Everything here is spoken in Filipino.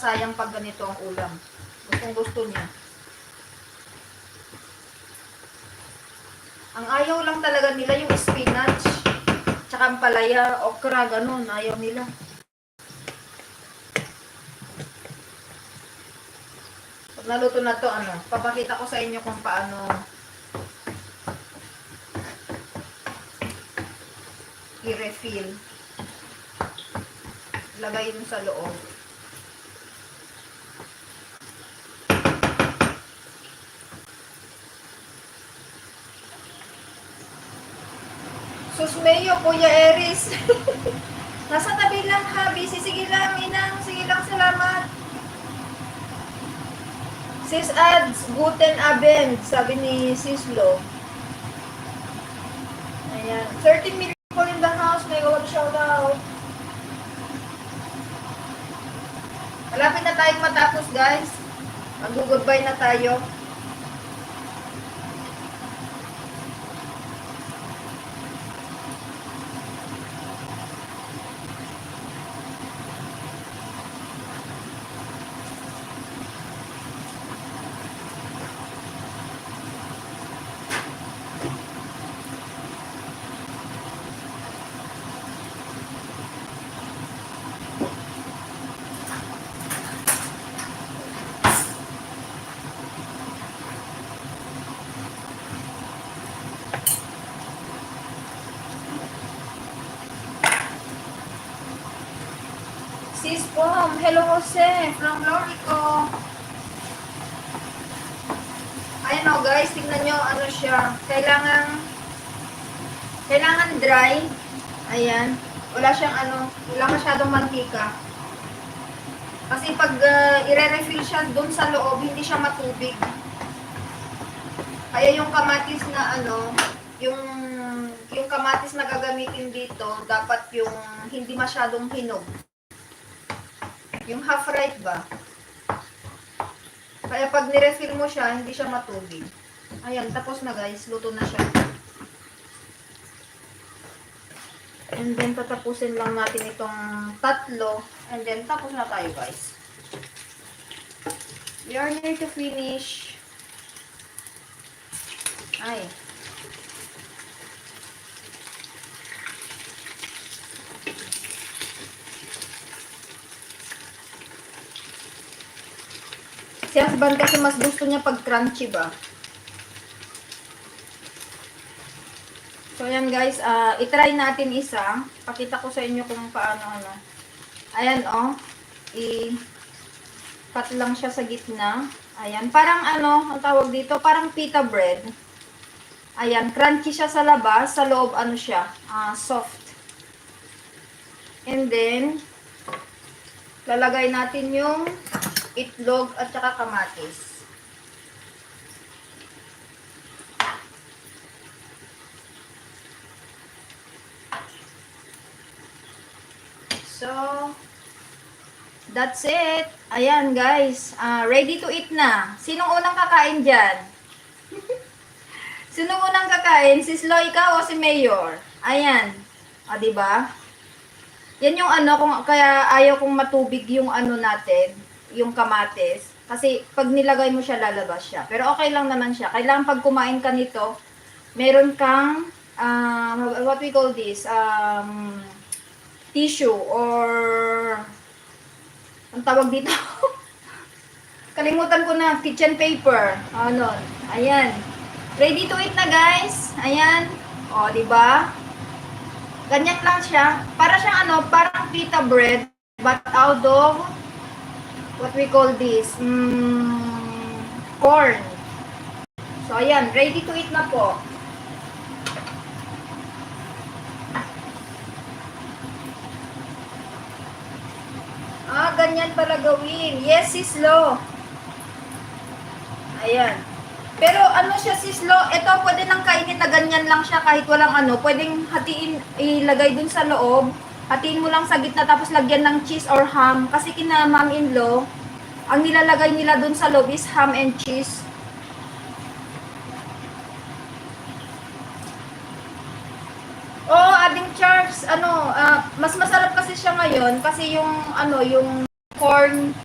nakakasayang pag ganito ang ulam. Gustong gusto niya. Ang ayaw lang talaga nila yung spinach. Tsaka ang palaya, okra, ganun. Ayaw nila. Pag naluto na to, papakita ko sa inyo kung paano i-refill. Lagay yun sa loob. Susmeyo, Kuya Eris. Nasa tabi lang, habi. Sige lang, inang. Sige lang, salamat. Sis Ads, guten Abend, sabi ni Sis Lo. Ayan. 13 million people in the house. May God shout out. Malapit na tayong matapos, guys. Mag-goodbye na tayo. Sis Pom, hello Jose, from Lorico. Ayan o guys, tingnan nyo, ano siya. Kailangan dry. Ayan. Wala siyang wala masyadong mantika. Kasi pag i-refill siya dun sa loob, hindi siya matubig. Kaya yung kamatis na yung kamatis na gagamitin dito, dapat yung hindi masyadong hinog. Yung half ripe ba? Kaya pag nirefill mo siya, hindi siya matubig. Ayan, tapos na guys. Luto na siya. And then, tatapusin lang natin itong tatlo. And then, tapos na tayo guys. We are near to finish. Ay. Si husband kasi mas gusto niya pag crunchy ba. So ayan guys, i-try natin isa. Pakita ko sa inyo kung paano Ayan i-cut lang siya sa gitna. Ayan, parang ang tawag dito, parang pita bread. Ayan, crunchy siya sa labas, sa loob siya, soft. And then lalagay natin yung itlog at saka kamatis. So, that's it. Ayan guys, ready to eat na. Sinong unang kakain dyan? Sinong unang kakain? Si Sloy ka o si Mayor? Ayan. Diba? Yan yung kung kaya ayaw kong matubig yung natin. Yung kamatis. Kasi pag nilagay mo siya, lalabas siya. Pero okay lang naman siya. Kailangan pag kumain ka nito, meron kang, what we call this, tissue or, ang tawag dito, kalimutan ko na, kitchen paper. Ayan. Ready to eat na guys. Ayan. Diba? Ganyan lang siya. Para siyang parang pita bread, but out of, what we call this, corn. So, ayan, ready to eat na po. Ganyan pala gawin. Yes, Sis Lo. Ayan. Pero siya, Sis Lo, ito pwede nang kainin na ganyan lang siya kahit walang pwedeng hatiin, ilagay dun sa loob. Hatiin mo lang sa gitna tapos lagyan ng cheese or ham. Kasi kina mom-in-law, ang nilalagay nila dun sa loob is ham and cheese. Ading Charles, mas masarap kasi siya ngayon kasi yung yung corn